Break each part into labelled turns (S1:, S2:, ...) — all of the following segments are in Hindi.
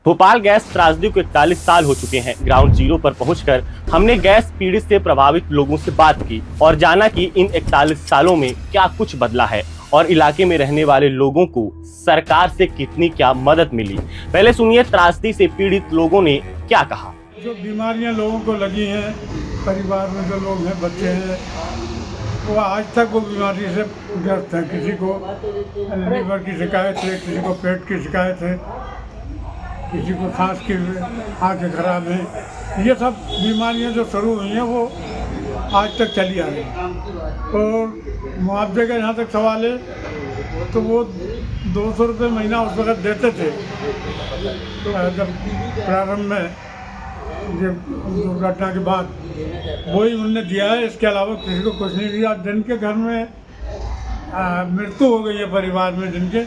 S1: भोपाल गैस त्रासदी को 41 साल हो चुके हैं। ग्राउंड जीरो पर पहुंचकर हमने गैस पीड़ित से प्रभावित लोगों से बात की और जाना कि इन 41 सालों में क्या कुछ बदला है और इलाके में रहने वाले लोगों को सरकार से कितनी क्या मदद मिली। पहले सुनिए त्रासदी से पीड़ित लोगों ने क्या कहा।
S2: जो बीमारियां लोगों को लगी हैं, परिवार में जो लोग हैं, बच्चे हैं, वो आज तक वो बीमारी से ग्रस्त हैं। किसी को लीवर की शिकायत है, किसी को पेट की शिकायत है, किसी को सांस की आँखें खराब हैं। ये सब बीमारियां जो शुरू हुई हैं वो आज तक चली आ रही हैं। और मुआवजे का यहाँ तक सवाल है तो वो 200 रुपये महीना उस वक्त देते थे जब प्रारंभ में, जब दुर्घटना के बाद वही उनने दिया है। इसके अलावा किसी को कुछ नहीं दिया। जिनके घर में मृत्यु हो गई है परिवार में जिनके,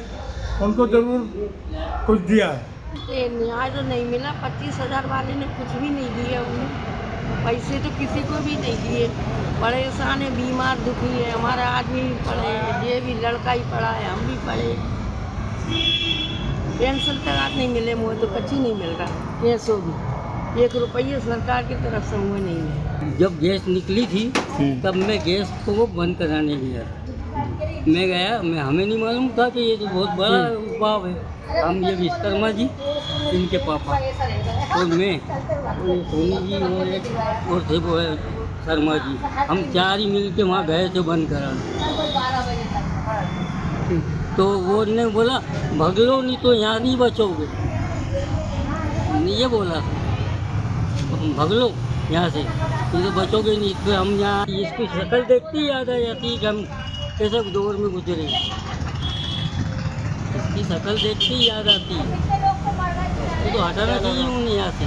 S2: उनको जरूर कुछ दिया है।
S3: ये न्याय तो नहीं मिला। 25,000 वाले ने कुछ भी नहीं दिया। उन्हें पैसे तो किसी को भी नहीं दिए। परेशान है, बीमार दुखी है, हमारा आदमी भी पढ़े है, ये भी लड़का ही पढ़ा है, हम भी पढ़े। पेंशन तक आज नहीं मिले, मुझे तो कच्ची नहीं मिल रहा। पैसों भी 1 रुपये सरकार की तरफ से मुझे नहीं मिला।
S4: जब गैस निकली थी तब मैं गैस को वो बंद कराने गया। मैं गया, हमें नहीं मालूम था कि ये तो बहुत बड़ा उपाय है। हम ये विश्वकर्मा जी, इनके पापा और मैं, सोनी जी और एक और थे वो है शर्मा जी, हम 4 ही मिल के वहाँ गए थे बंद कराने। तो वो ने बोला भग लो नहीं तो यहाँ नहीं बचोगे, ये बोला भग लो यहाँ से, ये तो बचोगे नहीं। तो हम यहाँ इसकी शक्ल देखते ही याद आ जाती है कि हम कैसे दौर में गुजरे। इसकी शक्ल देखते ही याद आती है। ये तो हटाना चाहिए उन्हें यहाँ से।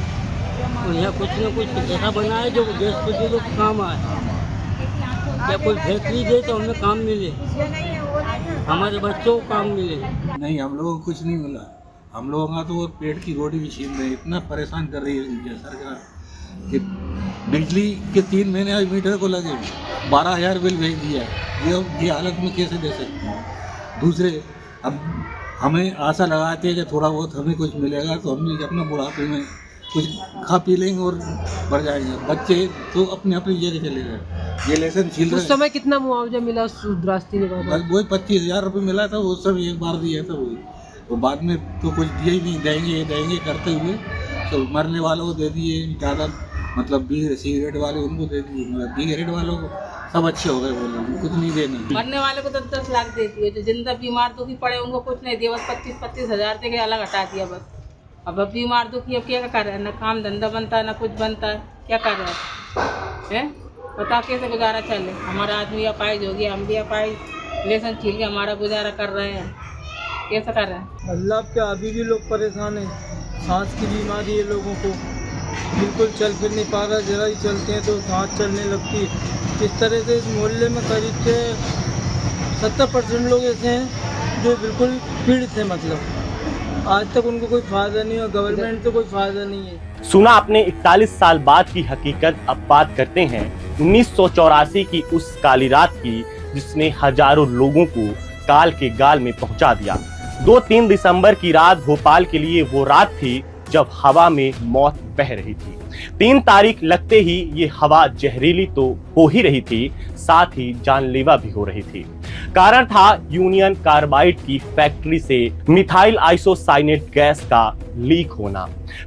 S4: और यहाँ कुछ न कुछ ऐसा बनाए जो गैस पे जो काम आए। या कोई फैक्ट्री दे तो हमें काम मिले, हमारे बच्चों को काम मिले।
S5: नहीं, हम लोगों को कुछ नहीं मिला। हम लोगों का तो पेट की रोटी भी छीन रही है। इतना परेशान कर रही है सरकार कि बिजली के 3 महीने आज मीटर को लगे 12,000 बिल भेज दिया। ये हालत में कैसे दे सकते हैं। दूसरे अब हमें आशा लगाते हैं कि थोड़ा बहुत हमें कुछ मिलेगा तो हम अपना बुढ़ापे में कुछ खा पी लेंगे और बढ़ जाएंगे। बच्चे तो अपने अपनी जगह चले गए। ये लेसन छील रहे।
S6: उस समय कितना मुआवजा मिला उस त्रासदी के बाद?
S5: वही 25,000 रुपये मिला था। वो सब एक बार दिया था वही। तो बाद में तो कुछ दिए ही नहीं। देंगे करते हुए तो मरने वालों को दे दिए ज़्यादा, मतलब बीड़ी सिगरेट वाले उनको दे दिए। मतलब सिगरेट वालों को सब अच्छे हो गए, बोले कुछ नहीं देना।
S7: मरने वाले को 10-10 लाख देती है, जो जिंदा बीमार दुखी पड़े उनको कुछ नहीं दिया, बस 25,000 दे के अलग हटा दिया बस। अब बीमार दुखी अब क्या कर रहे हैं, ना काम धंधा बनता है ना कुछ बनता है, क्या कर रहे हैं? बता कैसे गुजारा चले। हमारा आदमी अपाहिज हो गया, हम भी अपाहिज, लेसन छील के हमारा गुजारा कर रहे हैं, कैसे कर रहे हैं?
S6: अल्लाह के अभी भी लोग परेशान हैं। सांस की बीमारी है लोगों को, बिल्कुल चल फिर नहीं पा रहा। जरा ही चलते हैं तो सांस चलने लगती है। इस तरह से इस मोहल्ले में करीब से 70% लोग ऐसे हैं जो बिल्कुल पीड़ित हैं। मतलब आज तक उनको कोई फ़ायदा नहीं है, गवर्नमेंट से कोई फ़ायदा नहीं है।
S1: सुना आपने 41 साल बाद की हकीकत। अब बात करते हैं 1984 की उस काली रात की जिसने हजारों लोगों को काल के गाल में पहुंचा दिया। 2-3 दिसंबर की रात भोपाल के लिए वो रात थी जब हवा में मौत बह रही थी। 3 तारीख लगते ही ये हवा जहरीली तो हो ही रही थी, साथ ही जानलेवा भी हो रही थी। कारण था यूनियन कार्बाइड की फैक्ट्री से मिथाइल आइसोसाइनेट गैस का लीक होना।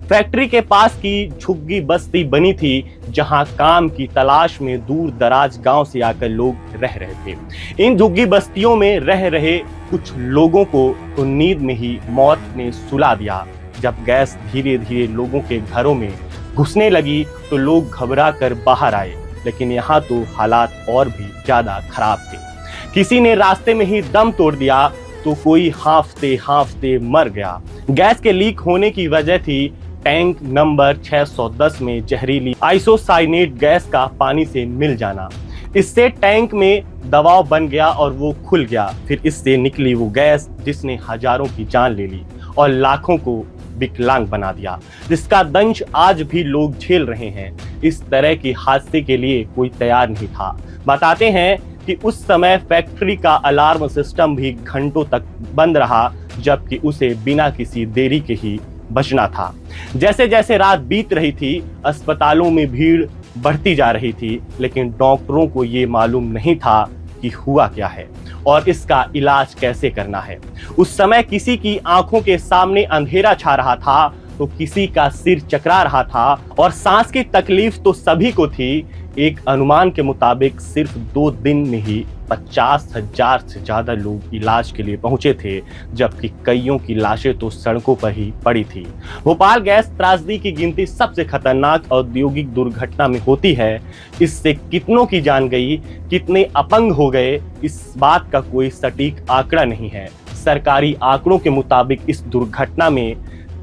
S1: फैक्ट्री के पास की झुग्गी बस्ती बनी थी जहां काम की तलाश में दूर दराज गांव से आकर लोग रह रहे थे। इन झुग्गी बस्तियों में रह रहे कुछ लोगों को तो नींद में ही मौत ने सुला दिया। जब गैस धीरे धीरे लोगों के घरों में घुसने लगी तो लोग घबरा कर बाहर आए, लेकिन यहाँ तो हालात और भी ज्यादा खराब थे। किसी ने रास्ते में ही दम तोड़ दिया तो कोई हांफते हांफते मर गया। गैस के लीक होने की वजह थी टैंक नंबर 610 में जहरीली आइसोसाइनेट गैस का पानी से मिल जाना। इससे टैंक में दबाव बन गया और वो खुल गया। फिर इससे निकली वो गैस जिसने हजारों की जान ले ली और लाखों को विकलांग बना दिया, जिसका दंश आज भी लोग झेल रहे हैं। इस तरह के हादसे के लिए कोई तैयार नहीं था। बताते हैं कि उस समय फैक्ट्री का अलार्म सिस्टम भी घंटों तक बंद रहा, जबकि उसे बिना किसी देरी के ही बचना था। जैसे जैसे रात बीत रही थी, अस्पतालों में भीड़ बढ़ती जा रही थी, लेकिन डॉक्टरों को ये मालूम नहीं था कि हुआ क्या है और इसका इलाज कैसे करना है। उस समय किसी की आंखों के सामने अंधेरा छा रहा था, तो किसी का सिर चकरा रहा था और सांस की तकलीफ तो सभी को थी। एक अनुमान के मुताबिक सिर्फ 2 दिन में ही 50,000 से ज्यादा लोग इलाज के लिए पहुंचे थे, जबकि कईयों की लाशें तो सड़कों पर ही पड़ी थी। भोपाल गैस त्रासदी की गिनती सबसे खतरनाक औद्योगिक दुर्घटना में होती है। इससे कितनों की जान गई, कितने अपंग हो गए, इस बात का कोई सटीक आंकड़ा नहीं है। सरकारी आंकड़ों के मुताबिक इस दुर्घटना में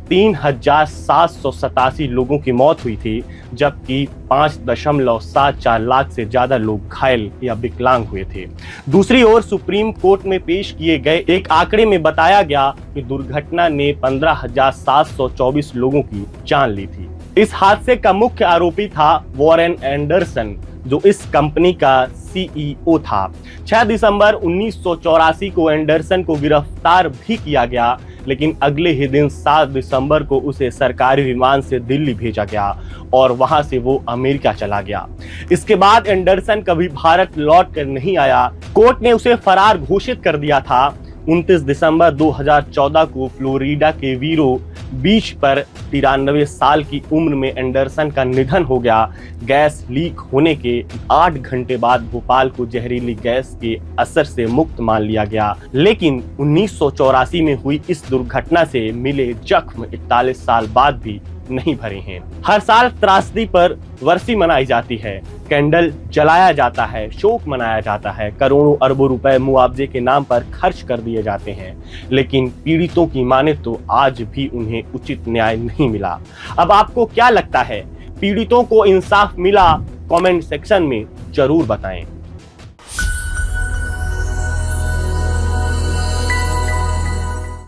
S1: 3,787 लोगों की मौत हुई थी, जबकि 5.74 लाख से ज्यादा लोग घायल या विकलांग हुए थे। दूसरी ओर सुप्रीम कोर्ट में पेश किए गए एक आंकड़े में बताया गया कि दुर्घटना ने 15,724 लोगों की जान ली थी। इस हादसे का मुख्य आरोपी था वॉरेन एंडरसन, जो इस कंपनी का CEO था। 6 दिसंबर 1984 को एंडरसन को गिरफ्तार भी किया गया, लेकिन अगले ही दिन 7 दिसंबर को उसे सरकारी विमान से दिल्ली भेजा गया और वहां से वो अमेरिका चला गया। इसके बाद एंडरसन कभी भारत लौट कर नहीं आया। कोर्ट ने उसे फरार घोषित कर दिया था। 29 दिसंबर 2014 को फ्लोरिडा के वीरो बीच पर 93 साल की उम्र में एंडरसन का निधन हो गया। गैस लीक होने के 8 घंटे बाद भोपाल को जहरीली गैस के असर से मुक्त मान लिया गया, लेकिन 1984 में हुई इस दुर्घटना से मिले जख्म 41 साल बाद भी नहीं भरे हैं। हर साल त्रासदी पर वर्सी मनाई जाती है, कैंडल जलाया जाता है, शोक मनाया जाता है, करोड़ों अरबों रुपए मुआवजे के नाम पर खर्च कर दिए जाते हैं, लेकिन पीड़ितों की माने तो आज भी उन्हें उचित न्याय नहीं मिला। अब आपको क्या लगता है, पीड़ितों को इंसाफ मिला? कमेंट सेक्शन में जरूर बताएं।